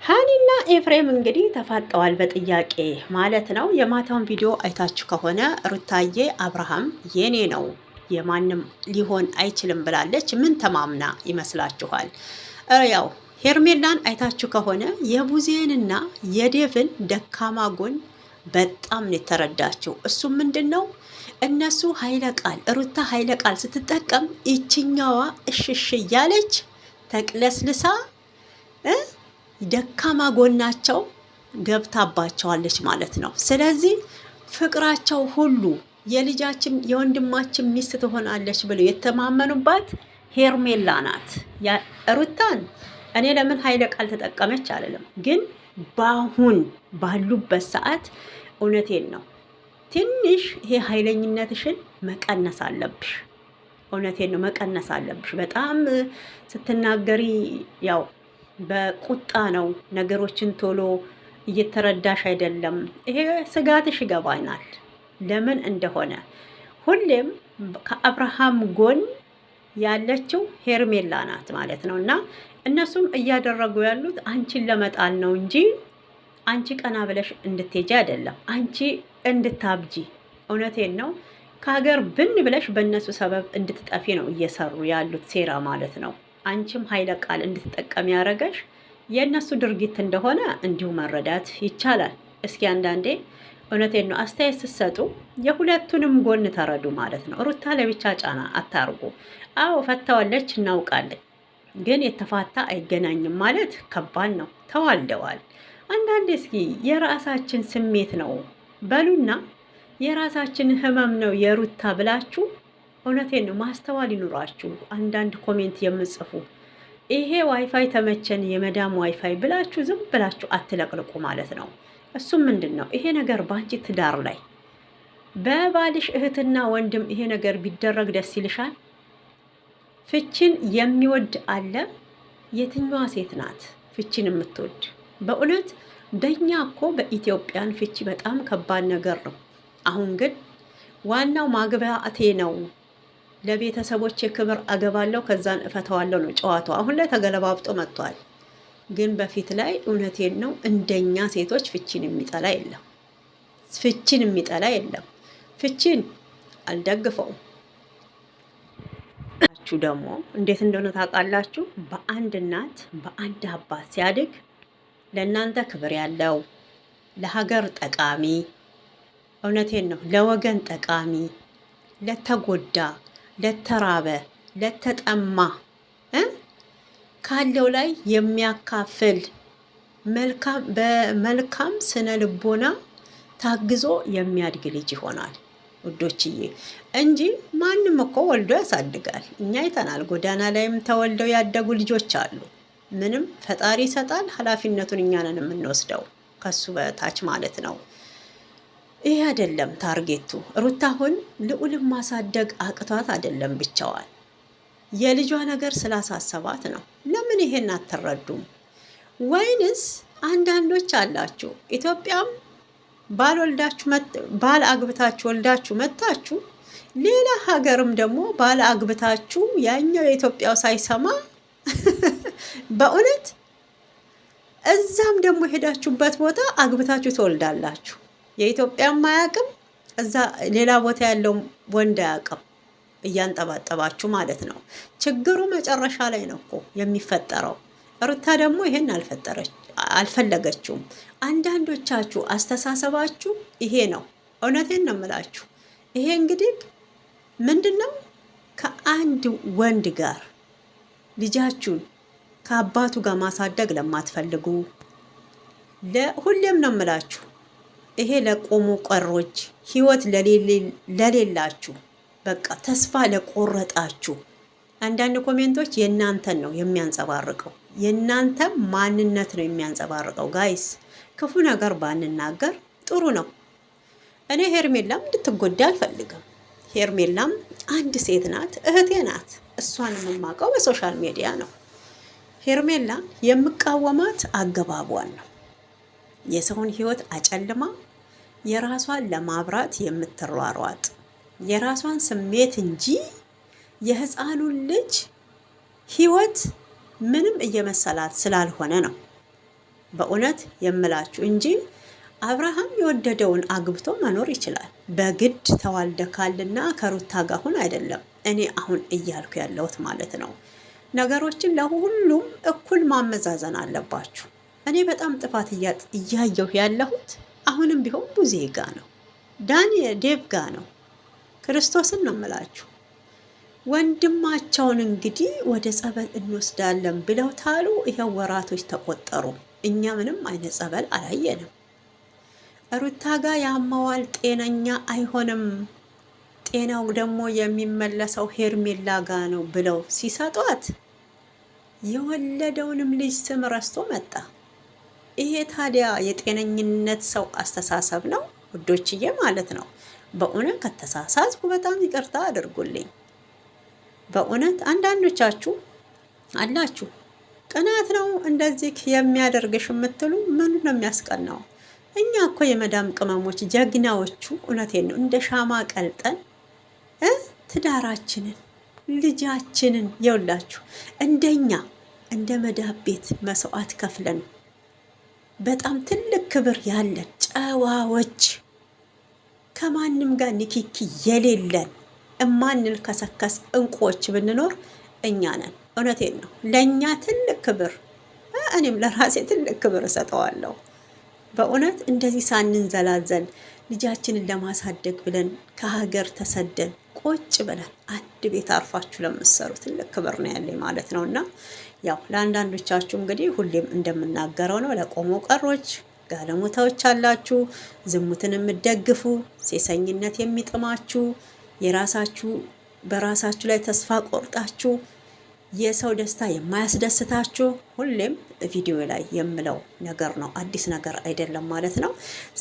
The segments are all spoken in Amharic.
ሃኒና ኤፍሬም እንግዲህ ተፋጠዋል በጥያቄ ማለት ነው። የማታውን ቪዲዮ አይታችሁ ከሆነ ሩታዬ አብርሃም የኔ ነው የማንም ሊሆን አይችልም ብላለች። ምን ተማምና ይመስላችኋል? ያው ሄርሜላን አይታችሁ ከሆነ የቡዜንና የዴቭን ደካማ ጎን በጣም ነው የተረዳችው። እሱም ምንድን ነው እነሱ ኃይለ ቃል ሩታ ኃይለ ቃል ስትጠቀም ይችኛዋ እሽሽ እያለች ተቅለስልሳ ደካማ ጎናቸው ገብታባቸዋለች ማለት ነው። ስለዚህ ፍቅራቸው ሁሉ የልጃችን የወንድማችን ሚስት ትሆናለች ብለው የተማመኑባት ሄርሜላ ናት። ሩታን እኔ ለምን ኃይለ ቃል ተጠቀመች አለለም፣ ግን ባሁን ባሉበት ሰዓት እውነቴን ነው ትንሽ ይሄ ኃይለኝነትሽን መቀነስ አለብሽ። እውነቴን ነው መቀነስ አለብሽ። በጣም ስትናገሪ ያው በቁጣ ነው ነገሮችን ቶሎ እየተረዳሽ አይደለም። ይሄ ስጋትሽ ይገባናል ለምን እንደሆነ። ሁሌም ከአብርሃም ጎን ያለችው ሄርሜላ ናት ማለት ነው። እና እነሱም እያደረጉ ያሉት አንቺን ለመጣል ነው እንጂ አንቺ ቀና ብለሽ እንድትሄጂ አይደለም፣ አንቺ እንድታብጂ። እውነቴን ነው ከሀገር ብን ብለሽ በእነሱ ሰበብ እንድትጠፊ ነው እየሰሩ ያሉት ሴራ ማለት ነው። አንቺም ኃይለ ቃል እንድትጠቀም ያደረገሽ የእነሱ ድርጊት እንደሆነ እንዲሁ መረዳት ይቻላል። እስኪ አንዳንዴ እውነቴን ነው አስተያየት ስትሰጡ የሁለቱንም ጎን ተረዱ ማለት ነው። ሩታ ለብቻ ጫና አታርጉ። አዎ ፈታዋለች እናውቃለን፣ ግን የተፋታ አይገናኝም ማለት ከባድ ነው። ተዋልደዋል። አንዳንዴ እስኪ የራሳችን ስሜት ነው በሉና የራሳችን ህመም ነው የሩታ ብላችሁ እውነቴን ነው ማስተዋል ይኑራችሁ። አንዳንድ ኮሜንት የምጽፉ ይሄ ዋይፋይ ተመቸን የመዳም ዋይፋይ ብላችሁ ዝም ብላችሁ አትለቅልቁ ማለት ነው። እሱም ምንድን ነው ይሄ ነገር በአንቺ ትዳር ላይ በባልሽ እህትና ወንድም ይሄ ነገር ቢደረግ ደስ ይልሻል? ፍቺን የሚወድ አለ? የትኛዋ ሴት ናት ፍቺን የምትወድ? በእውነት በእኛ እኮ በኢትዮጵያን ፍቺ በጣም ከባድ ነገር ነው። አሁን ግን ዋናው ማግባቴ ነው፣ ለቤተሰቦች ክብር አገባለሁ ከዛን እፈተዋለሁ ነው ጨዋታው። አሁን ላይ ተገለባብጦ መጥቷል። ግን በፊት ላይ እውነቴን ነው እንደኛ ሴቶች ፍቺን የሚጠላ የለም፣ ፍቺን የሚጠላ የለም። ፍቺን አልደግፈውም። ደግሞ እንዴት እንደሆነ ታውቃላችሁ? በአንድ እናት በአንድ አባት ሲያድግ ለእናንተ ክብር ያለው ለሀገር ጠቃሚ፣ እውነቴን ነው ለወገን ጠቃሚ፣ ለተጎዳ፣ ለተራበ፣ ለተጠማ ካለው ላይ የሚያካፍል በመልካም ስነ ልቦና ታግዞ የሚያድግ ልጅ ይሆናል ውዶችዬ፣ እንጂ ማንም እኮ ወልዶ ያሳድጋል። እኛ አይተናል። ጎዳና ላይም ተወልደው ያደጉ ልጆች አሉ። ምንም ፈጣሪ ይሰጣል፣ ኃላፊነቱን እኛ ነን የምንወስደው ከሱ በታች ማለት ነው። ይሄ አይደለም ታርጌቱ። ሩታ አሁን ልዑልን ማሳደግ አቅቷት አይደለም ብቻዋን፣ የልጇ ነገር ስላሳሰባት ነው። ለምን ይሄን አትረዱም? ወይንስ አንዳንዶች አላችሁ ኢትዮጵያም ባል አግብታችሁ ወልዳችሁ መታችሁ፣ ሌላ ሀገርም ደግሞ ባል አግብታችሁ ያኛው የኢትዮጵያው ሳይሰማ በእውነት እዛም ደግሞ ሄዳችሁበት ቦታ አግብታችሁ ትወልዳላችሁ። የኢትዮጵያም አያውቅም፣ እዛ ሌላ ቦታ ያለው ወንድ አያውቅም። እያንጠባጠባችሁ ማለት ነው። ችግሩ መጨረሻ ላይ ነው እኮ የሚፈጠረው። ሩታ ደግሞ ይሄን አልፈለገችውም። አንዳንዶቻችሁ አስተሳሰባችሁ ይሄ ነው። እውነቴን ነው የምላችሁ። ይሄ እንግዲህ ምንድን ነው ከአንድ ወንድ ጋር ልጃችሁን ከአባቱ ጋር ማሳደግ ለማትፈልጉ ሁሌም ነው የምላችሁ፣ ይሄ ለቆሙ ቀሮች፣ ህይወት ለሌላችሁ፣ በቃ ተስፋ ለቆረጣችሁ። አንዳንድ ኮሜንቶች የእናንተን ነው የሚያንጸባርቀው፣ የእናንተ ማንነት ነው የሚያንጸባርቀው። ጋይስ ክፉ ነገር ባንናገር ጥሩ ነው። እኔ ሄርሜላም እንድትጎዳ አልፈልግም። ሄርሜላም አንድ ሴት ናት፣ እህቴ ናት። እሷን የምማቀው በሶሻል ሚዲያ ነው። ሄርሜላ የምቃወማት አገባቧን ነው። የሰውን ህይወት አጨልማ የራሷን ለማብራት የምትሯሯጥ የራሷን ስሜት እንጂ የህፃኑን ልጅ ህይወት ምንም እየመሰላት ስላልሆነ ነው። በእውነት የምላችሁ እንጂ አብርሃም የወደደውን አግብቶ መኖር ይችላል። በግድ ተዋልደካልና ከሩታ ጋር ሁን አይደለም እኔ አሁን እያልኩ ያለሁት ማለት ነው። ነገሮችን ለሁሉም እኩል ማመዛዘን አለባችሁ። እኔ በጣም ጥፋት እያየሁ ያለሁት አሁንም ቢሆን ቡዜ ጋ ነው፣ ዴቭ ጋ ነው። ክርስቶስን ነው የምላችሁ። ወንድማቸውን እንግዲህ ወደ ጸበል እንወስዳለን ብለው ታሉ። ይኸው ወራቶች ተቆጠሩ። እኛ ምንም አይነት ጸበል አላየንም። ሩታ ጋ ያማዋል፣ ጤነኛ አይሆንም፣ ጤናው ደግሞ የሚመለሰው ሄርሜላ ጋ ነው ብለው ሲሰጧት የወለደውንም ልጅ ስም ረስቶ መጣ። ይሄ ታዲያ የጤነኝነት ሰው አስተሳሰብ ነው ውዶችዬ ማለት ነው። በእውነት ከተሳሳትኩ በጣም ይቅርታ አድርጉልኝ። በእውነት አንዳንዶቻችሁ አላችሁ ቅናት ነው እንደዚህ የሚያደርግሽ የምትሉ ምን ነው የሚያስቀናው? እኛ እኮ የመዳም ቅመሞች ጀግናዎቹ፣ እውነቴን ነው እንደ ሻማ ቀልጠን ትዳራችንን ልጃችንን የውላችሁ እንደኛ እንደ መዳብ ቤት መስዋዕት ከፍለን በጣም ትልቅ ክብር ያለን ጨዋዎች ከማንም ጋር ንኪኪ የሌለን እማንል ከሰከስ እንቁዎች ብንኖር እኛ ነን። እውነቴን ነው። ለእኛ ትልቅ ክብር፣ እኔም ለራሴ ትልቅ ክብር እሰጠዋለሁ። በእውነት እንደዚህ ሳንንዘላዘል ልጃችንን ለማሳደግ ብለን ከሀገር ተሰደን ቁጭ ብለን አንድ ቤት አርፋችሁ ለምትሰሩ ትልቅ ክብር ነው ያለኝ ማለት ነው። እና ያው ለአንዳንዶቻችሁ እንግዲህ ሁሌም እንደምናገረው ነው፣ ለቆሞ ቀሮች ጋለሞታዎች አላችሁ፣ ዝሙትን የምትደግፉ፣ ሴሰኝነት የሚጥማችሁ፣ የራሳችሁ በራሳችሁ ላይ ተስፋ ቆርጣችሁ የሰው ደስታ የማያስደስታችሁ ሁሌም ቪዲዮ ላይ የምለው ነገር ነው። አዲስ ነገር አይደለም ማለት ነው።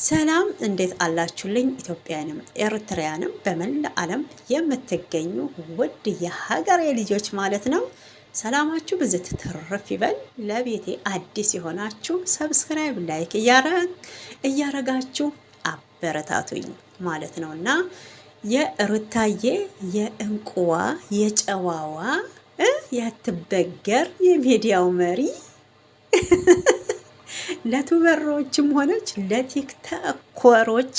ሰላም እንዴት አላችሁልኝ? ኢትዮጵያንም ኤርትራያንም በመላ ዓለም የምትገኙ ውድ የሀገሬ ልጆች ማለት ነው። ሰላማችሁ ብዝት ትርፍ ይበል። ለቤቴ አዲስ የሆናችሁ ሰብስክራይብ፣ ላይክ እያረጋችሁ አበረታቱኝ ማለት ነው እና የሩታዬ የእንቁዋ የጨዋዋ ያትበገር የሚዲያው መሪ ለቱበሮችም ሆነች ለቲክቶከሮች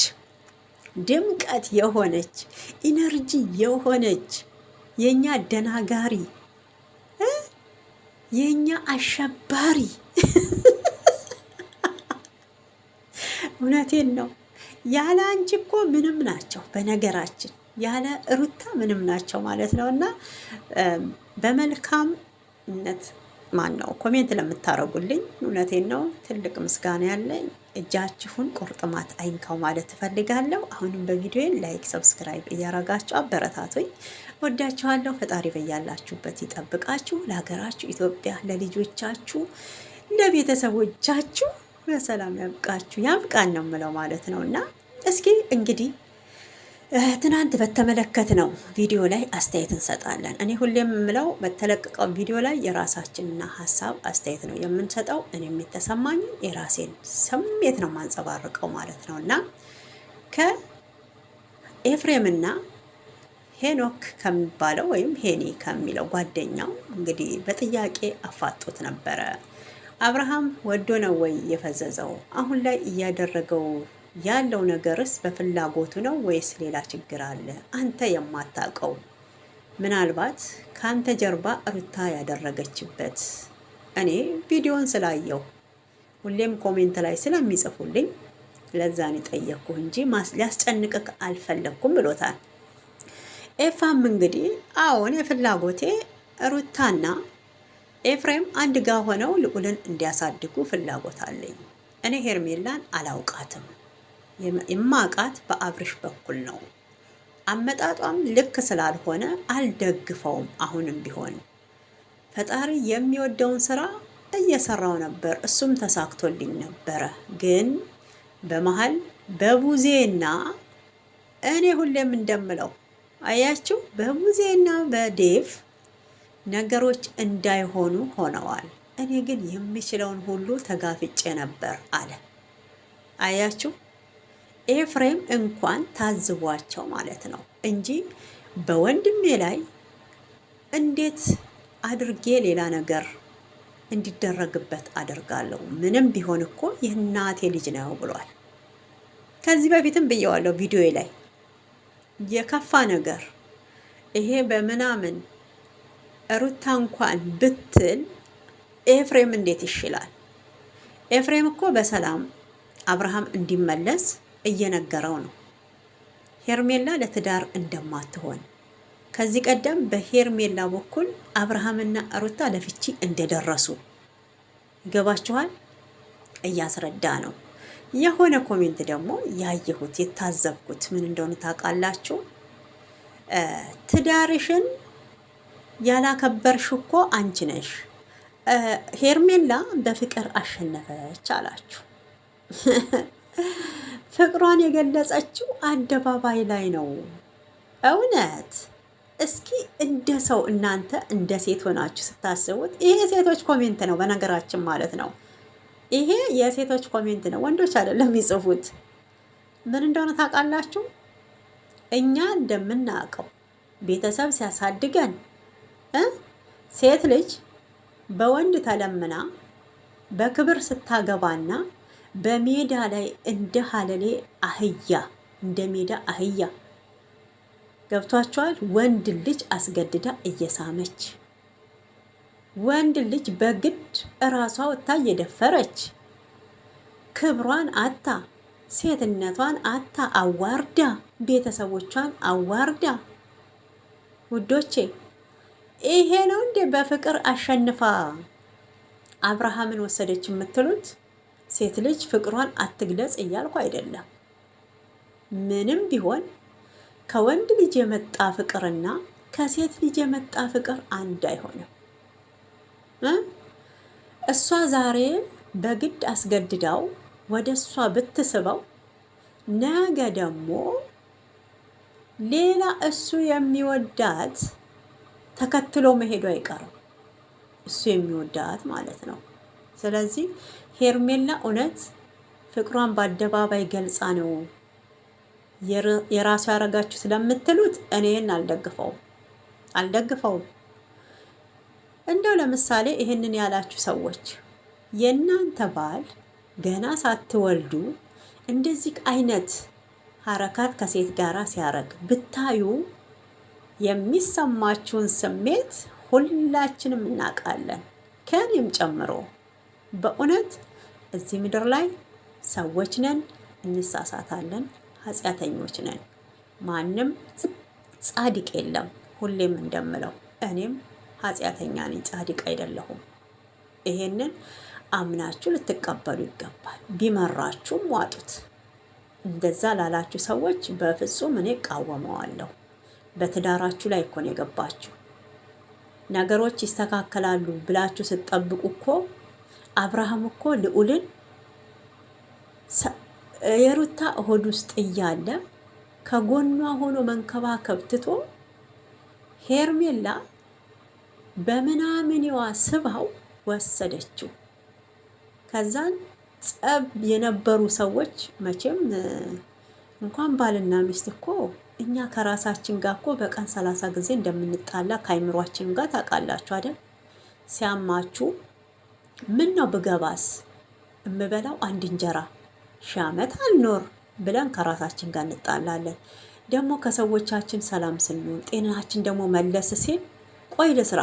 ድምቀት የሆነች ኢነርጂ የሆነች የኛ አደናጋሪ የኛ አሸባሪ እውነቴን ነው። ያለ አንቺ እኮ ምንም ናቸው። በነገራችን ያለ ሩታ ምንም ናቸው ማለት ነው እና በመልካምነት ማን ነው ኮሜንት ለምታረጉልኝ እውነቴን ነው ትልቅ ምስጋና ያለኝ። እጃችሁን ቁርጥማት አይንካው ማለት ትፈልጋለሁ። አሁንም በቪዲዮን ላይክ፣ ሰብስክራይብ እያረጋችሁ አበረታቱኝ። ወዳችኋለሁ። ፈጣሪ በያላችሁበት ይጠብቃችሁ። ለሀገራችሁ ኢትዮጵያ፣ ለልጆቻችሁ፣ ለቤተሰቦቻችሁ በሰላም ያብቃችሁ። ያብቃን ነው የምለው ማለት ነው እና እስኪ እንግዲህ ትናንት በተመለከትነው ቪዲዮ ላይ አስተያየት እንሰጣለን። እኔ ሁሌም የምለው በተለቀቀው ቪዲዮ ላይ የራሳችንና ሀሳብ አስተያየት ነው የምንሰጠው። እኔም የተሰማኝ የራሴን ስሜት ነው ማንጸባርቀው ማለት ነው እና ከኤፍሬምና ሄኖክ ከሚባለው ወይም ሄኒ ከሚለው ጓደኛው እንግዲህ በጥያቄ አፋጦት ነበረ። አብርሃም ወዶ ነው ወይ የፈዘዘው? አሁን ላይ እያደረገው ያለው ነገርስ በፍላጎቱ ነው ወይስ ሌላ ችግር አለ? አንተ የማታውቀው ምናልባት ከአንተ ጀርባ ሩታ ያደረገችበት። እኔ ቪዲዮን ስላየው ሁሌም ኮሜንት ላይ ስለሚጽፉልኝ ለዛን ጠየቅኩ እንጂ ሊያስጨንቅክ አልፈለግኩም ብሎታል። ኤፋም እንግዲህ አዎን የፍላጎቴ ሩታና ኤፍሬም አንድ ጋር ሆነው ልዑልን እንዲያሳድጉ ፍላጎት አለኝ። እኔ ሄርሜላን አላውቃትም። የማውቃት በአብርሽ በኩል ነው። አመጣጧም ልክ ስላልሆነ አልደግፈውም። አሁንም ቢሆን ፈጣሪ የሚወደውን ስራ እየሰራው ነበር፣ እሱም ተሳክቶልኝ ነበረ። ግን በመሀል በቡዜና እኔ ሁሌም እንደምለው አያችሁ፣ በቡዜና በዴቭ ነገሮች እንዳይሆኑ ሆነዋል። እኔ ግን የምችለውን ሁሉ ተጋፍጬ ነበር አለ። አያችሁ፣ ኤፍሬም እንኳን ታዝቧቸው ማለት ነው እንጂ በወንድሜ ላይ እንዴት አድርጌ ሌላ ነገር እንዲደረግበት አደርጋለሁ። ምንም ቢሆን እኮ የእናቴ ልጅ ነው ብሏል። ከዚህ በፊትም ብየዋለሁ ቪዲዮ ላይ የከፋ ነገር ይሄ በምናምን ሩታ እንኳን ብትል ኤፍሬም እንዴት ይሽላል? ኤፍሬም እኮ በሰላም አብርሃም እንዲመለስ እየነገረው ነው። ሄርሜላ ለትዳር እንደማትሆን ከዚህ ቀደም በሄርሜላ በኩል አብርሃምና ሩታ ለፍቺ እንደደረሱ ይገባችኋል? እያስረዳ ነው። የሆነ ኮሜንት ደግሞ ያየሁት የታዘብኩት ምን እንደሆነ ታውቃላችሁ? ትዳርሽን ያላከበርሽ እኮ አንቺ ነሽ። ሄርሜላ በፍቅር አሸነፈች አላችሁ። ፍቅሯን የገለጸችው አደባባይ ላይ ነው። እውነት እስኪ እንደ ሰው እናንተ እንደ ሴት ሆናችሁ ስታስቡት፣ ይሄ የሴቶች ኮሜንት ነው በነገራችን ማለት ነው። ይሄ የሴቶች ኮሜንት ነው፣ ወንዶች አይደለም የሚጽፉት። ምን እንደሆነ ታውቃላችሁ? እኛ እንደምናውቀው ቤተሰብ ሲያሳድገን ሴት ልጅ በወንድ ተለምና በክብር ስታገባና በሜዳ ላይ እንደ ሀለሌ አህያ እንደ ሜዳ አህያ ገብቷቸዋል። ወንድ ልጅ አስገድዳ እየሳመች ወንድ ልጅ በግድ እራሷ ወጥታ እየደፈረች ክብሯን አታ ሴትነቷን አታ አዋርዳ ቤተሰቦቿን አዋርዳ። ውዶቼ ይሄ ነው እንዴ በፍቅር አሸንፋ አብርሃምን ወሰደች የምትሉት? ሴት ልጅ ፍቅሯን አትግለጽ እያልኩ አይደለም። ምንም ቢሆን ከወንድ ልጅ የመጣ ፍቅርና ከሴት ልጅ የመጣ ፍቅር አንድ አይሆንም። እሷ ዛሬ በግድ አስገድዳው ወደ እሷ ብትስበው ነገ ደግሞ ሌላ እሱ የሚወዳት ተከትሎ መሄዱ አይቀርም። እሱ የሚወዳት ማለት ነው። ስለዚህ ሄርሜላ እውነት ፍቅሯን በአደባባይ ገልጻ ነው የራሱ ያረጋችሁ ስለምትሉት እኔን አልደግፈውም። እንደው ለምሳሌ ይህንን ያላችሁ ሰዎች የእናንተ ባል ገና ሳትወልዱ እንደዚህ አይነት ሀረካት ከሴት ጋራ ሲያረግ ብታዩ የሚሰማችሁን ስሜት ሁላችንም እናውቃለን፣ ከኔም ጨምሮ። በእውነት እዚህ ምድር ላይ ሰዎች ነን፣ እንሳሳታለን፣ ኃጢአተኞች ነን። ማንም ጻድቅ የለም። ሁሌም እንደምለው እኔም ኃጢአተኛ ነኝ፣ ጻድቅ አይደለሁም። ይሄንን አምናችሁ ልትቀበሉ ይገባል። ቢመራችሁም ዋጡት። እንደዛ ላላችሁ ሰዎች በፍጹም እኔ እቃወመዋለሁ። በትዳራችሁ ላይ እኮ ነው የገባችሁ። ነገሮች ይስተካከላሉ ብላችሁ ስትጠብቁ እኮ አብርሃም እኮ ልዑልን የሩታ ሆድ ውስጥ እያለ ከጎኗ ሆኖ መንከባከብ ትቶ ሄርሜላ በምናምንዋ ስባው ወሰደችው። ከዛን ጸብ የነበሩ ሰዎች መቼም እንኳን ባልና ሚስት እኮ እኛ ከራሳችን ጋር እኮ በቀን 30 ጊዜ እንደምንጣላ ከአይምሯችን ጋር ታውቃላችሁ አይደል? ሲያማችሁ ምን ነው ብገባስ እምበላው አንድ እንጀራ 1000 ዓመት አልኖር ብለን ከራሳችን ጋር እንጣላለን። ደግሞ ከሰዎቻችን ሰላም ስንሆን ጤናችን ደግሞ መለስ ሲል ቆይ ለስራ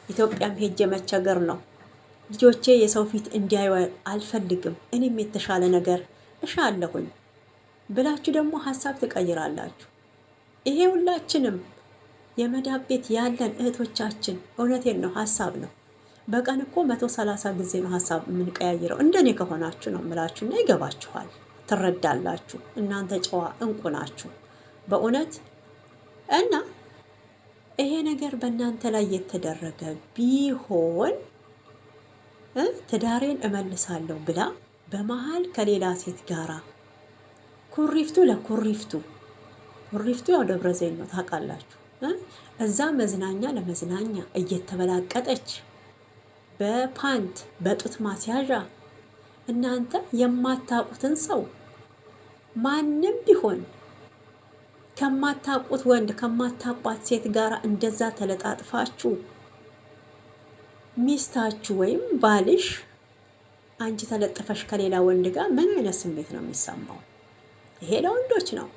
ኢትዮጵያም ሄጄ መቸገር ነው፣ ልጆቼ የሰው ፊት እንዲያዩ አልፈልግም፣ እኔም የተሻለ ነገር እሻለሁኝ ብላችሁ ደግሞ ሀሳብ ትቀይራላችሁ። ይሄ ሁላችንም የመዳብ ቤት ያለን እህቶቻችን እውነቴን ነው ሀሳብ ነው። በቀን እኮ 130 ጊዜ ነው ሀሳብ የምንቀያይረው። እንደኔ ከሆናችሁ ነው የምላችሁና ይገባችኋል፣ ትረዳላችሁ። እናንተ ጨዋ እንቁ ናችሁ በእውነት። እና ይሄ ነገር በእናንተ ላይ የተደረገ ቢሆን ትዳሬን እመልሳለሁ ብላ በመሀል ከሌላ ሴት ጋራ ኩሪፍቱ ለኩሪፍቱ ያው ደብረ ዘይት ነው ታውቃላችሁ። እዛ መዝናኛ ለመዝናኛ እየተበላቀጠች በፓንት በጡት ማስያዣ እናንተ የማታውቁትን ሰው ማንም ቢሆን ከማታውቁት ወንድ ከማታውቋት ሴት ጋር እንደዛ ተለጣጥፋችሁ ሚስታችሁ ወይም ባልሽ አንቺ ተለጥፈሽ ከሌላ ወንድ ጋር ምን አይነት ስሜት ነው የሚሰማው? ይሄ ለወንዶች ነው።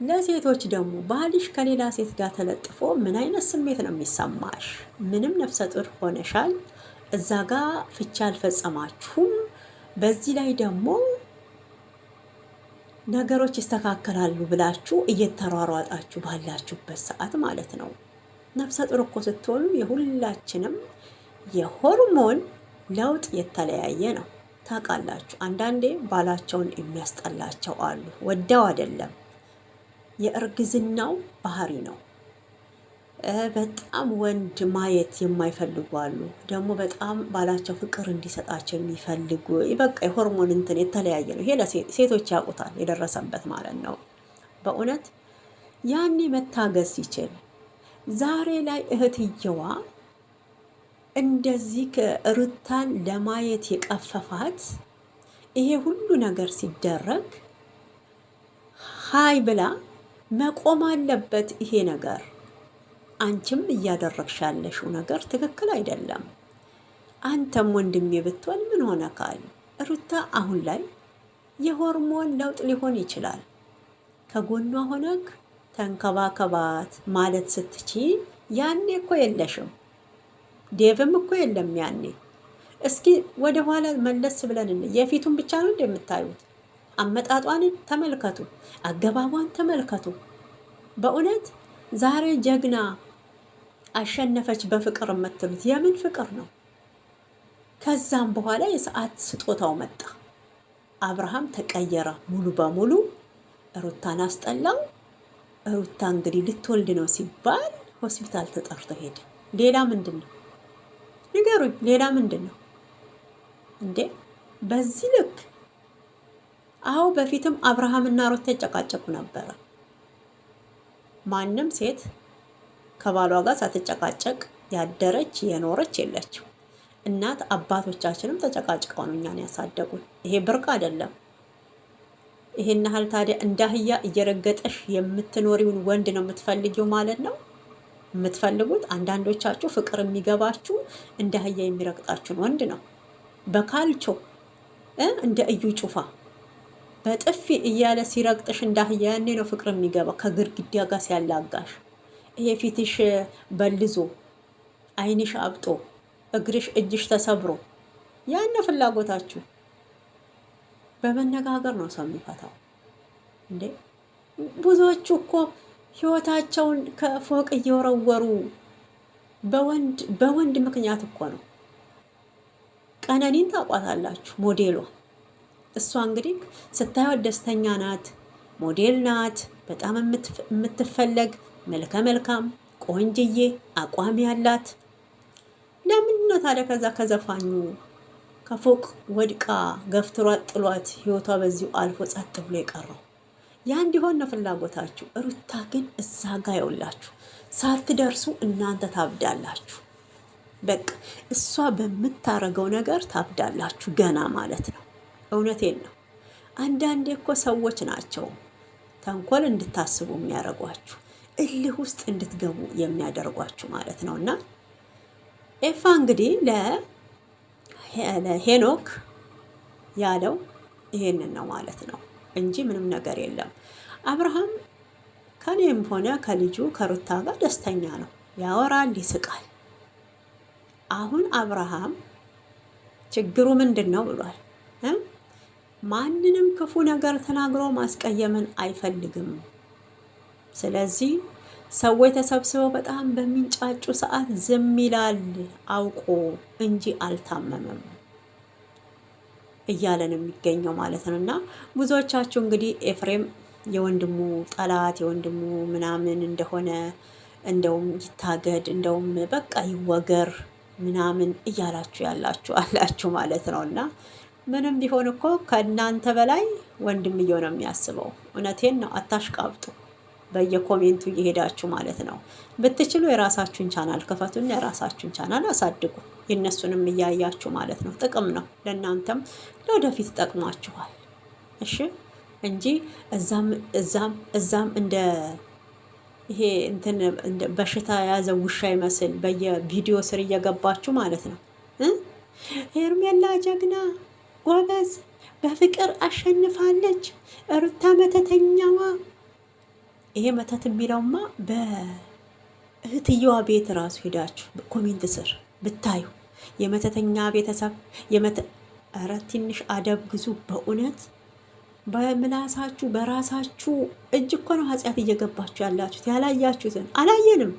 ለሴቶች ደግሞ ባልሽ ከሌላ ሴት ጋር ተለጥፎ ምን አይነት ስሜት ነው የሚሰማሽ? ምንም ነፍሰ ጡር ሆነሻል፣ እዛ ጋር ፍቻ አልፈጸማችሁም። በዚህ ላይ ደግሞ ነገሮች ይስተካከላሉ ብላችሁ እየተሯሯጣችሁ ባላችሁበት ሰዓት ማለት ነው። ነፍሰ ጡር እኮ ስትሆኑ የሁላችንም የሆርሞን ለውጥ የተለያየ ነው። ታውቃላችሁ፣ አንዳንዴ ባላቸውን የሚያስጠላቸው አሉ። ወደው አይደለም፣ የእርግዝናው ባህሪ ነው። በጣም ወንድ ማየት የማይፈልጉ አሉ። ደግሞ በጣም ባላቸው ፍቅር እንዲሰጣቸው የሚፈልጉ በቃ የሆርሞን እንትን የተለያየ ነው። ይሄ ለሴቶች ያውቁታል፣ የደረሰበት ማለት ነው። በእውነት ያኔ መታገስ ሲችል ዛሬ ላይ እህትየዋ እንደዚህ ሩታን ለማየት የቀፈፋት ይሄ ሁሉ ነገር ሲደረግ ሀይ ብላ መቆም አለበት ይሄ ነገር። አንቺም እያደረግሽ ያለሽው ነገር ትክክል አይደለም። አንተም ወንድሜ ብትሆን ምን ሆነካል? ሩታ አሁን ላይ የሆርሞን ለውጥ ሊሆን ይችላል። ከጎኗ ሆነክ ተንከባከባት ማለት ስትቺ ያኔ እኮ የለሽም፣ ዴቭም እኮ የለም ያኔ። እስኪ ወደ ኋላ መለስ ብለን የፊቱን ብቻ ነው እንደምታዩት። አመጣጧን ተመልከቱ፣ አገባቧን ተመልከቱ። በእውነት ዛሬ ጀግና አሸነፈች በፍቅር የምትሉት የምን ፍቅር ነው? ከዛም በኋላ የሰዓት ስጦታው መጣ። አብርሃም ተቀየረ ሙሉ በሙሉ። ሩታን አስጠላው። ሩታ እንግዲህ ልትወልድ ነው ሲባል ሆስፒታል ተጠርቶ ሄደ። ሌላ ምንድን ነው ንገሩኝ? ሌላ ምንድን ነው እንዴ በዚህ ልክ? አዎ በፊትም አብርሃምና ሩታ ይጨቃጨቁ ነበረ። ማንም ሴት ከባሏ ጋር ሳትጨቃጨቅ ያደረች የኖረች የለችው። እናት አባቶቻችንም ተጨቃጭቀው ነው እኛን ያሳደጉን። ይሄ ብርቅ አይደለም። ይሄን ያህል ታዲያ እንደ አህያ እየረገጠሽ የምትኖሪውን ወንድ ነው የምትፈልጊው ማለት ነው የምትፈልጉት? አንዳንዶቻችሁ ፍቅር የሚገባችሁ እንደ አህያ የሚረግጣችሁን ወንድ ነው። በካልቾ እንደ እዩ ጩፋ በጥፊ እያለ ሲረግጥሽ እንደ አህያ ያኔ ነው ፍቅር የሚገባ። ከግድግዳ ጋር ሲያላጋሽ ይሄ ፊትሽ በልዞ ዓይንሽ አብጦ እግርሽ እጅሽ ተሰብሮ ያን ፍላጎታችሁ። በመነጋገር ነው ሰው የሚፈታው እንዴ። ብዙዎቹ እኮ ህይወታቸውን ከፎቅ እየወረወሩ በወንድ ምክንያት እኮ ነው። ቀነኒን ታውቋታላችሁ፣ ሞዴሏ። እሷ እንግዲህ ስታዩት ደስተኛ ናት፣ ሞዴል ናት፣ በጣም የምትፈለግ መልከ መልካም ቆንጅዬ አቋም ያላት። ለምንድን ነው ታዲያ ከዛ ከዘፋኙ ከፎቅ ወድቃ ገፍትሯት ጥሏት ህይወቷ በዚሁ አልፎ ጸጥ ብሎ የቀረው? ያ እንዲሆን ነው ፍላጎታችሁ። ሩታ ግን እዛ ጋ ይውላችሁ ሳትደርሱ እናንተ ታብዳላችሁ። በቃ እሷ በምታረገው ነገር ታብዳላችሁ ገና ማለት ነው። እውነቴን ነው። አንዳንዴ እኮ ሰዎች ናቸው ተንኮል እንድታስቡ የሚያደርጓችሁ፣ እልህ ውስጥ እንድትገቡ የሚያደርጓችሁ ማለት ነው። እና ኤፋ እንግዲህ ለሄኖክ ያለው ይሄንን ነው ማለት ነው እንጂ ምንም ነገር የለም። አብርሃም ከኔም ሆነ ከልጁ ከሩታ ጋር ደስተኛ ነው፣ ያወራል፣ ይስቃል። አሁን አብርሃም ችግሩ ምንድን ነው ብሏል። ማንንም ክፉ ነገር ተናግሮ ማስቀየምን አይፈልግም። ስለዚህ ሰዎች ተሰብስበው በጣም በሚንጫጩ ሰዓት ዝም ይላል አውቆ እንጂ አልታመመም እያለን የሚገኘው ማለት ነው። እና ብዙዎቻችሁ እንግዲህ ኤፍሬም የወንድሙ ጠላት የወንድሙ ምናምን እንደሆነ እንደውም ይታገድ እንደውም በቃ ይወገር ምናምን እያላችሁ ያላችሁ አላችሁ ማለት ነው። እና ምንም ቢሆን እኮ ከእናንተ በላይ ወንድምየው ነው የሚያስበው። እውነቴን ነው። አታሽቃብጡ በየኮሜንቱ እየሄዳችሁ ማለት ነው። ብትችሉ የራሳችሁን ቻናል ክፈቱና የራሳችሁን ቻናል አሳድጉ። የእነሱንም እያያችሁ ማለት ነው። ጥቅም ነው ለእናንተም ለወደፊት ጠቅሟችኋል። እሺ እንጂ እዛም እንደ ይሄ እንትን በሽታ የያዘ ውሻ ይመስል በየቪዲዮ ስር እየገባችሁ ማለት ነው። ሄርሜላ ጀግና ጎበዝ፣ በፍቅር አሸንፋለች ሩታ መተተኛዋ። ይሄ መተት የሚለውማ በእህትየዋ ቤት ራሱ ሄዳችሁ ኮሜንት ስር ብታዩ የመተተኛ ቤተሰብ ኧረ ትንሽ አደብ ግዙ በእውነት። በምላሳችሁ በራሳችሁ እጅ እኮ ነው ኃጢአት እየገባችሁ ያላችሁት። ያላያችሁትን አላየንም።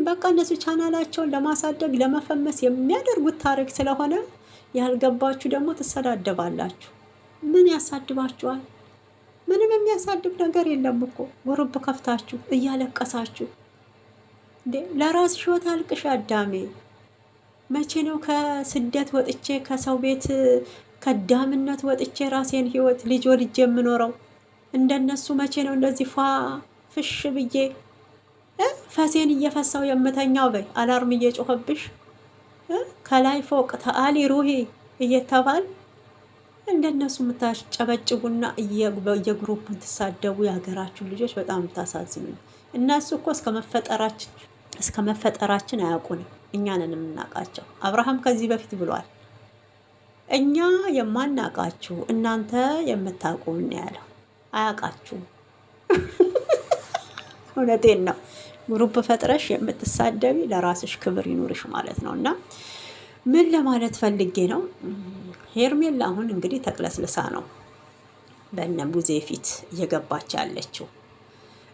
በቃ እነሱ ቻናላቸውን ለማሳደግ ለመፈመስ የሚያደርጉት ታሪክ ስለሆነ ያልገባችሁ ደግሞ ትሰዳደባላችሁ። ምን ያሳድባችኋል? ምንም የሚያሳድብ ነገር የለም እኮ። ጉርብ ከፍታችሁ እያለቀሳችሁ እንዴ! ለራስሽ ሕይወት አልቅሽ አዳሜ። መቼ ነው ከስደት ወጥቼ ከሰው ቤት ከዳምነት ወጥቼ ራሴን ህይወት ልጅ ወልጄ የምኖረው? እንደነሱ መቼ ነው እንደዚህ ፏ ፍሽ ብዬ ፈሴን እየፈሳው የምተኛው? በይ አላርም እየጮኸብሽ ከላይ ፎቅ ተአሊ ሩሂ እየተባል እንደነሱ የምታጨበጭቡና የግሩፑን ትሳደቡ የሀገራችን ልጆች በጣም የምታሳዝኑ። እነሱ እኮ እስከ መፈጠራችን አያውቁንም፣ እኛንን የምናውቃቸው። አብርሃም ከዚህ በፊት ብሏል፣ እኛ የማናውቃችሁ እናንተ የምታውቁን ያለው። አያውቃችሁም። እውነቴን ነው። ግሩፕ ፈጥረሽ የምትሳደቢ ለራስሽ ክብር ይኑርሽ ማለት ነው። እና ምን ለማለት ፈልጌ ነው፣ ሄርሜላ አሁን እንግዲህ ተቅለስልሳ ነው በእነ ቡዜ ፊት እየገባች ያለችው።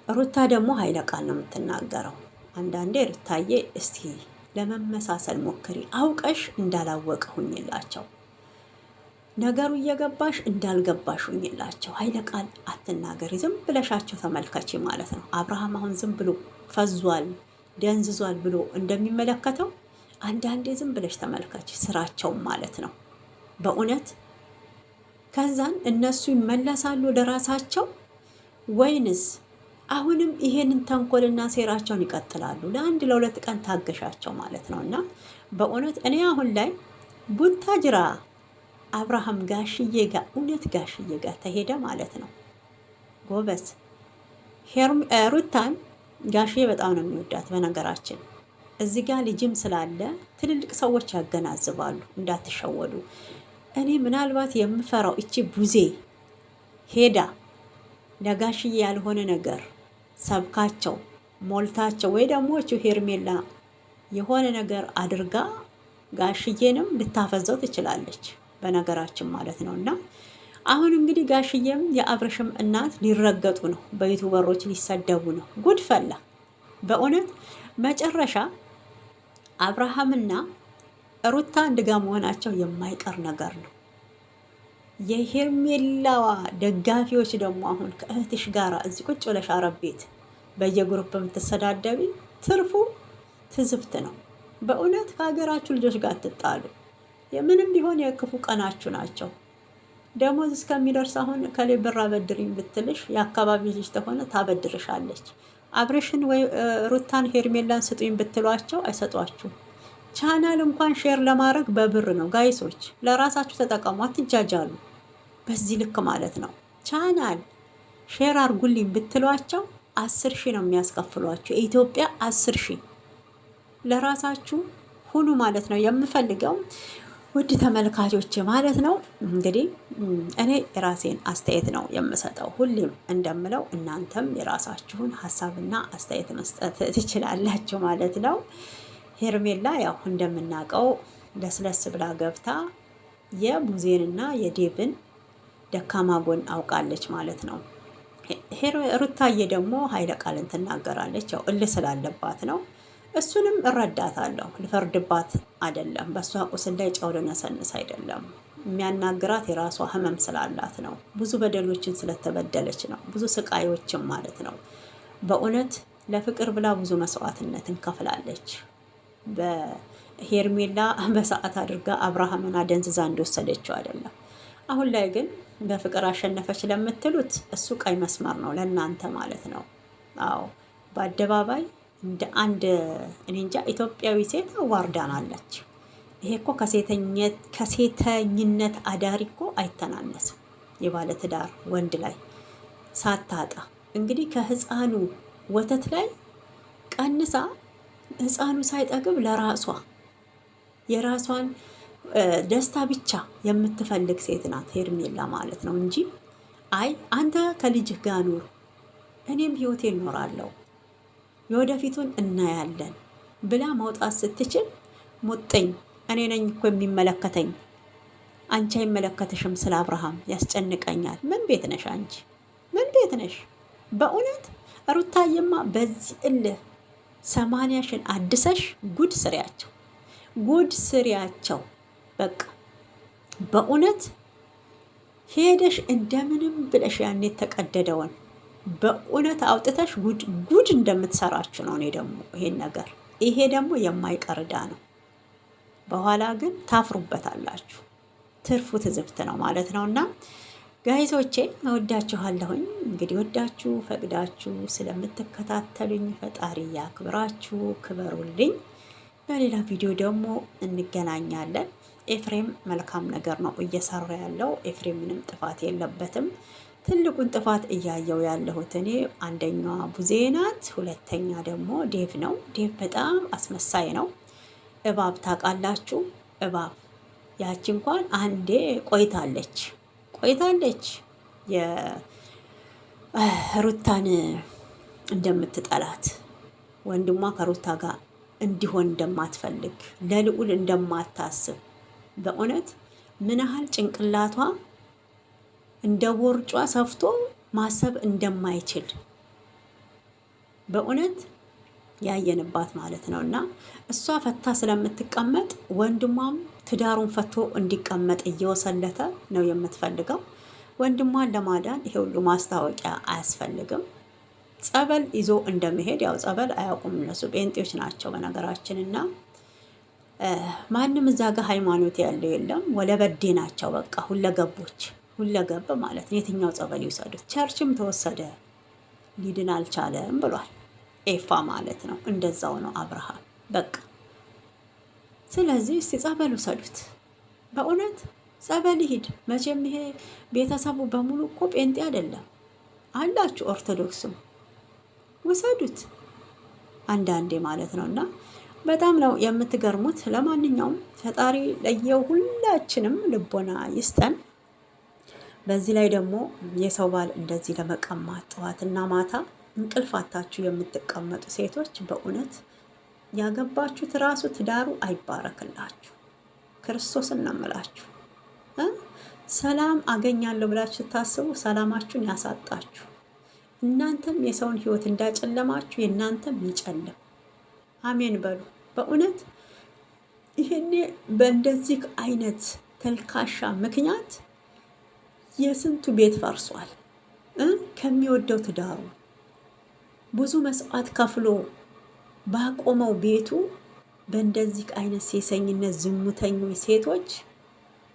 ሩታ ደግሞ ኃይለ ቃል ነው የምትናገረው። አንዳንዴ ሩታዬ እስቲ ለመመሳሰል ሞክሪ፣ አውቀሽ እንዳላወቀ ሁኝላቸው፣ ነገሩ እየገባሽ እንዳልገባሽ ሁኝላቸው። ኃይለ ቃል አትናገሪ፣ ዝም ብለሻቸው ተመልከቺ ማለት ነው። አብርሃም አሁን ዝም ብሎ ፈዟል ደንዝዟል ብሎ እንደሚመለከተው አንዳንዴ ዝም ብለሽ ተመልከች ስራቸውን ማለት ነው በእውነት። ከዛን እነሱ ይመለሳሉ ወደ ራሳቸው ወይንስ አሁንም ይሄንን ተንኮልና ሴራቸውን ይቀጥላሉ? ለአንድ ለሁለት ቀን ታገሻቸው ማለት ነው። እና በእውነት እኔ አሁን ላይ ቡታጅራ አብርሃም ጋሽዬ ጋር እውነት ጋሽዬ ጋር ተሄደ ማለት ነው። ጎበዝ ሩታን ጋሽዬ በጣም ነው የሚወዳት። በነገራችን እዚህ ጋር ልጅም ስላለ ትልልቅ ሰዎች ያገናዝባሉ፣ እንዳትሸወዱ። እኔ ምናልባት የምፈራው እቺ ቡዜ ሄዳ ለጋሽዬ ያልሆነ ነገር ሰብካቸው ሞልታቸው፣ ወይ ደግሞ እቺ ሄርሜላ የሆነ ነገር አድርጋ ጋሽዬንም ልታፈዘው ትችላለች፣ በነገራችን ማለት ነው። እና አሁን እንግዲህ ጋሽዬም የአብርሽም እናት ሊረገጡ ነው፣ በዩቱበሮች ሊሰደቡ ነው። ጉድ ፈላ በእውነት። መጨረሻ አብርሃምና ሩታ አንድ ጋ መሆናቸው የማይቀር ነገር ነው። የሄርሜላዋ ደጋፊዎች ደግሞ አሁን ከእህትሽ ጋር እዚህ ቁጭ ብለሽ አረብ ቤት በየግሩፕ የምትሰዳደቢ ትርፉ ትዝብት ነው በእውነት። ከሀገራችሁ ልጆች ጋር አትጣሉ። የምንም ቢሆን የክፉ ቀናችሁ ናቸው። ደሞዝ እስከሚደርስ አሁን ከሌ ብር አበድሪኝ ብትልሽ የአካባቢ ልጅ ተሆነ ታበድርሻለች። አብርሽን ወይ ሩታን ሄርሜላን ስጡኝ ብትሏቸው አይሰጧችሁ። ቻናል እንኳን ሼር ለማድረግ በብር ነው። ጋይሶች ለራሳችሁ ተጠቀሙ፣ አትጃጃሉ። በዚህ ልክ ማለት ነው። ቻናል ሼር አርጉልኝ ብትሏቸው 10,000 ነው የሚያስከፍሏችሁ። የኢትዮጵያ 10,000 ለራሳችሁ ሁኑ ማለት ነው። የምፈልገው ውድ ተመልካቾች ማለት ነው እንግዲህ እኔ የራሴን አስተያየት ነው የምሰጠው። ሁሌም እንደምለው እናንተም የራሳችሁን ሀሳብና አስተያየት መስጠት ትችላላችሁ ማለት ነው። ሄርሜላ ያው እንደምናውቀው ለስለስ ብላ ገብታ የቡዜንና የዴብን ደካማ ጎን አውቃለች ማለት ነው። ሩታዬ ደግሞ ኃይለ ቃልን ትናገራለች። ያው እልህ ስላለባት ነው። እሱንም እረዳታለሁ። ልፈርድባት አይደለም። በእሷ ቁስል ላይ ጨው ልነሰንስ አይደለም። የሚያናግራት የራሷ ህመም ስላላት ነው። ብዙ በደሎችን ስለተበደለች ነው። ብዙ ስቃዮችን ማለት ነው። በእውነት ለፍቅር ብላ ብዙ መስዋዕትነትን ከፍላለች። በሄርሜላ በሰዓት አድርጋ አብርሃምን አደንዝዛ እንደወሰደችው አይደለም። አሁን ላይ ግን በፍቅር አሸነፈች ለምትሉት እሱ ቀይ መስመር ነው ለእናንተ ማለት ነው። አዎ በአደባባይ እንደ አንድ እኔ እንጃ ኢትዮጵያዊ ሴት አዋርዳናለች። ይሄ እኮ ከሴተኝነት አዳሪ እኮ አይተናነስም። የባለትዳር ወንድ ላይ ሳታጣ እንግዲህ ከህፃኑ ወተት ላይ ቀንሳ ህፃኑ ሳይጠግብ ለራሷ የራሷን ደስታ ብቻ የምትፈልግ ሴት ናት ሄርሜላ ማለት ነው እንጂ አይ አንተ ከልጅህ ጋር ኑር፣ እኔም ህይወቴ እኖራለሁ፣ የወደፊቱን እናያለን ብላ መውጣት ስትችል ሙጥኝ እኔ ነኝ እኮ የሚመለከተኝ፣ አንቺ አይመለከትሽም፣ ስለ አብርሃም ያስጨንቀኛል። ምን ቤት ነሽ አንቺ? ምን ቤት ነሽ? በእውነት ሩታዬማ በዚህ እልህ 80ሽን አድሰሽ ጉድ ስሪያቸው፣ ጉድ ስሪያቸው። በቃ በእውነት ሄደሽ እንደምንም ብለሽ ያኔ የተቀደደውን በእውነት አውጥተሽ ጉድ እንደምትሰራችሁ ነው። እኔ ደግሞ ይሄ ደግሞ የማይቀር ዕዳ ነው። በኋላ ግን ታፍሩበታላችሁ። ትርፉ ትዝብት ነው ማለት ነው። እና ጋይዞቼ እወዳችኋለሁኝ። እንግዲህ ወዳችሁ ፈቅዳችሁ ስለምትከታተሉኝ ፈጣሪ ያክብራችሁ፣ ክበሩልኝ። በሌላ ቪዲዮ ደግሞ እንገናኛለን። ኤፍሬም መልካም ነገር ነው እየሰራ ያለው። ኤፍሬም ምንም ጥፋት የለበትም። ትልቁን ጥፋት እያየው ያለሁት እኔ አንደኛዋ ቡዜ ናት፣ ሁለተኛ ደግሞ ዴቭ ነው። ዴቭ በጣም አስመሳይ ነው። እባብ ታውቃላችሁ? እባብ ያቺ እንኳን አንዴ ቆይታለች የሩታን እንደምትጠላት ወንድሟ ከሩታ ጋር እንዲሆን እንደማትፈልግ ለልዑል እንደማታስብ በእውነት ምን ያህል ጭንቅላቷ እንደ ቦርጯ ሰፍቶ ማሰብ እንደማይችል በእውነት ያየንባት ማለት ነው። እና እሷ ፈታ ስለምትቀመጥ ወንድሟም ትዳሩን ፈቶ እንዲቀመጥ እየወሰለተ ነው የምትፈልገው። ወንድሟን ለማዳን ይሄ ሁሉ ማስታወቂያ አያስፈልግም። ጸበል ይዞ እንደመሄድ ያው ጸበል አያውቁም እነሱ ጴንጤዎች ናቸው በነገራችን። እና ማንም እዛ ጋር ሃይማኖት ያለው የለም፣ ወለበዴ ናቸው በቃ ሁለገብ ማለት ነው። የትኛው ጸበል ይውሰዱት? ቸርችም ተወሰደ ሊድን አልቻለም ብሏል ኤፋ ማለት ነው። እንደዛው ነው አብርሃም በቃ። ስለዚህ እስቲ ጸበል ውሰዱት፣ በእውነት ጸበል ይሂድ። መቼም ይሄ ቤተሰቡ በሙሉ እኮ ጴንጤ አይደለም አላችሁ፣ ኦርቶዶክስም ውሰዱት አንዳንዴ ማለት ነው። እና በጣም ነው የምትገርሙት። ለማንኛውም ፈጣሪ ለየው ሁላችንም ልቦና ይስጠን። በዚህ ላይ ደግሞ የሰው ባል እንደዚህ ለመቀማት ጠዋትና ማታ እንቅልፍ አታችሁ የምትቀመጡ ሴቶች በእውነት ያገባችሁት ራሱ ትዳሩ አይባረክላችሁ። ክርስቶስን ነው የምላችሁ። ሰላም አገኛለሁ ብላችሁ ስታስቡ ሰላማችሁን ያሳጣችሁ። እናንተም የሰውን ሕይወት እንዳጨለማችሁ የእናንተም ይጨልም። አሜን በሉ። በእውነት ይሄኔ በእንደዚህ አይነት ተልካሻ ምክንያት የስንቱ ቤት ፈርሷል። ከሚወደው ትዳሩ ብዙ መስዋዕት ከፍሎ ባቆመው ቤቱ በእንደዚህ አይነት ሴሰኝነት ዝሙተኞች ሴቶች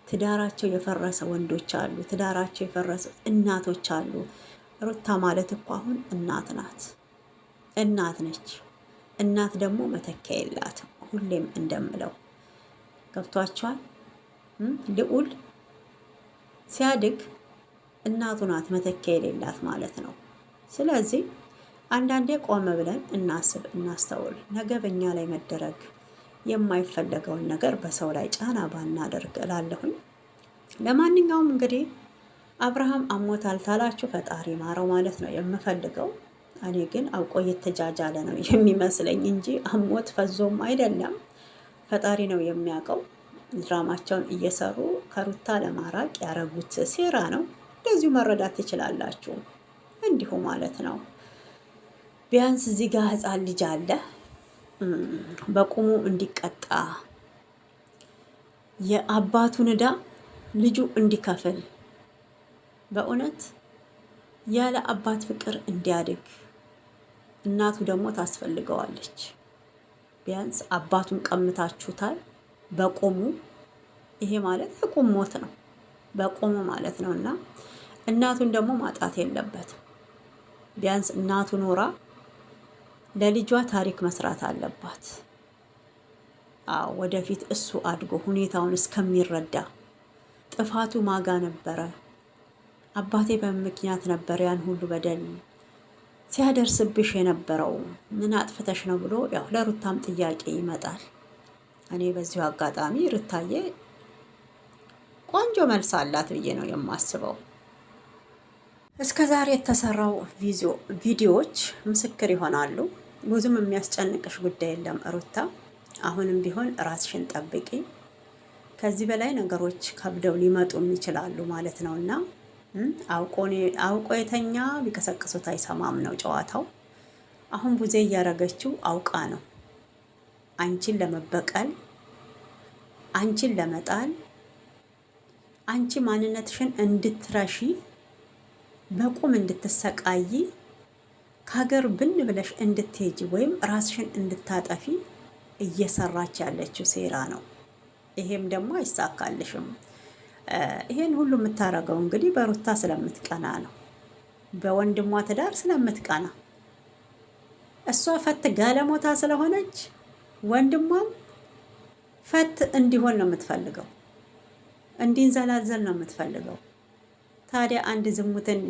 ትዳራቸው የፈረሰ ወንዶች አሉ። ትዳራቸው የፈረሰ እናቶች አሉ። ሩታ ማለት እኮ አሁን እናት ነች። እናት ደግሞ መተኪያ የላትም። ሁሌም እንደምለው ገብቷቸዋል። ልዑል ሲያድግ እናቱ ናት መተኪያ የሌላት ማለት ነው። ስለዚህ አንዳንዴ ቆም ብለን እናስብ፣ እናስተውል። ነገ በእኛ ላይ መደረግ የማይፈለገውን ነገር በሰው ላይ ጫና ባናደርግ እላለሁኝ። ለማንኛውም እንግዲህ አብርሃም አሞታል ታላችሁ ፈጣሪ ማረው ማለት ነው የምፈልገው። እኔ ግን አውቆ የተጃጃለ ነው የሚመስለኝ እንጂ አሞት ፈዞም አይደለም። ፈጣሪ ነው የሚያውቀው። ድራማቸውን እየሰሩ ከሩታ ለማራቅ ያረጉት ሴራ ነው። እንደዚሁ መረዳት ትችላላችሁ። እንዲሁ ማለት ነው። ቢያንስ እዚህ ጋር ሕፃን ልጅ አለ በቁሙ እንዲቀጣ የአባቱን ዕዳ ልጁ እንዲከፍል በእውነት ያለ አባት ፍቅር እንዲያድግ እናቱ ደግሞ ታስፈልገዋለች። ቢያንስ አባቱን ቀምታችሁታል በቁሙ። ይሄ ማለት የቁም ሞት ነው በቁሙ ማለት ነው። እና እናቱን ደግሞ ማጣት የለበትም። ቢያንስ እናቱ ኖራ ለልጇ ታሪክ መስራት አለባት። ወደፊት እሱ አድጎ ሁኔታውን እስከሚረዳ ጥፋቱ ማጋ ነበረ፣ አባቴ በምክንያት ነበር ያን ሁሉ በደል ሲያደርስብሽ የነበረው ምን አጥፍተሽ ነው ብሎ ያው ለሩታም ጥያቄ ይመጣል። እኔ በዚሁ አጋጣሚ ሩታዬ ቆንጆ መልስ አላት ብዬ ነው የማስበው። እስከ ዛሬ የተሰራው ቪዲዮዎች ምስክር ይሆናሉ። ብዙም የሚያስጨንቅሽ ጉዳይ የለም ሩታ። አሁንም ቢሆን ራስሽን ጠብቂ። ከዚህ በላይ ነገሮች ከብደው ሊመጡም ይችላሉ ማለት ነው እና አውቆ የተኛ ቢቀሰቅሱት አይሰማም ነው ጨዋታው። አሁን ቡዜ እያረገችው አውቃ ነው አንቺን ለመበቀል፣ አንቺን ለመጣል፣ አንቺ ማንነትሽን እንድትረሺ፣ በቁም እንድትሰቃይ፣ ከሀገር ብን ብለሽ እንድትሄጂ ወይም ራስሽን እንድታጠፊ እየሰራች ያለችው ሴራ ነው። ይሄም ደግሞ አይሳካልሽም። ይሄን ሁሉ የምታረገው እንግዲህ በሩታ ስለምትቀና ነው፣ በወንድሟ ትዳር ስለምትቀና። እሷ ፈት ጋለሞታ ስለሆነች ወንድሟም ፈት እንዲሆን ነው የምትፈልገው፣ እንዲንዘላዘል ነው የምትፈልገው። ታዲያ አንድ ዝሙትን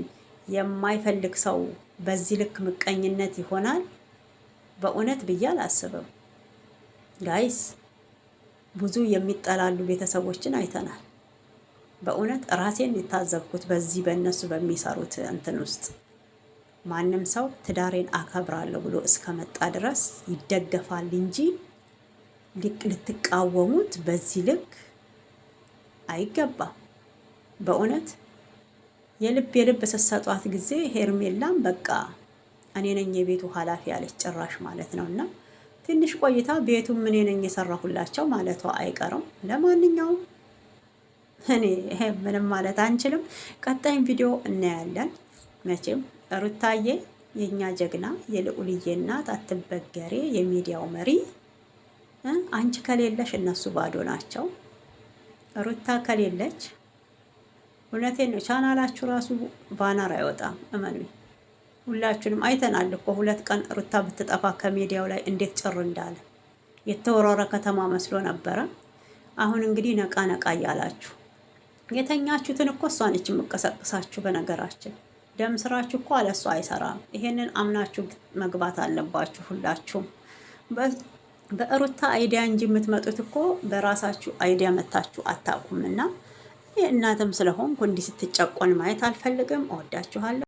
የማይፈልግ ሰው በዚህ ልክ ምቀኝነት ይሆናል? በእውነት ብዬ አላስብም ጋይስ። ብዙ የሚጠላሉ ቤተሰቦችን አይተናል። በእውነት ራሴን የታዘብኩት በዚህ በእነሱ በሚሰሩት እንትን ውስጥ ማንም ሰው ትዳሬን አከብራለሁ ብሎ እስከመጣ ድረስ ይደገፋል እንጂ ልትቃወሙት በዚህ ልክ አይገባም። በእውነት የልብ ስትሰጧት ጊዜ ሄርሜላም በቃ እኔ ነኝ የቤቱ ኃላፊ ያለች ጭራሽ ማለት ነው። እና ትንሽ ቆይታ ቤቱም እኔ ነኝ የሰራሁላቸው ማለቷ አይቀርም። ለማንኛውም እኔ ምንም ማለት አንችልም። ቀጣይም ቪዲዮ እናያለን። መቼም ሩታዬ የኛ ጀግና የልዑልዬ እናት አትበገሬ የሚዲያው መሪ፣ አንቺ ከሌለሽ እነሱ ባዶ ናቸው። ሩታ ከሌለች እውነቴን ነው ቻናላችሁ ራሱ ባነር አይወጣም። እመኑኝ፣ ሁላችንም አይተናል እኮ 2 ቀን ሩታ ብትጠፋ ከሚዲያው ላይ እንዴት ጭር እንዳለ የተወረረ ከተማ መስሎ ነበረ። አሁን እንግዲህ ነቃ ነቃ እያላችሁ የተኛችሁትን እኮ እሷ ነች የምቀሰቅሳችሁ። በነገራችን ደም ስራችሁ እኮ አለሷ አይሰራም። ይሄንን አምናችሁ መግባት አለባችሁ ሁላችሁም። በሩታ አይዲያ እንጂ የምትመጡት እኮ በራሳችሁ አይዲያ መታችሁ አታውቁምና እናትም ስለሆንኩ እንዲህ ስትጨቆን ማየት አልፈልግም። እወዳችኋለሁ።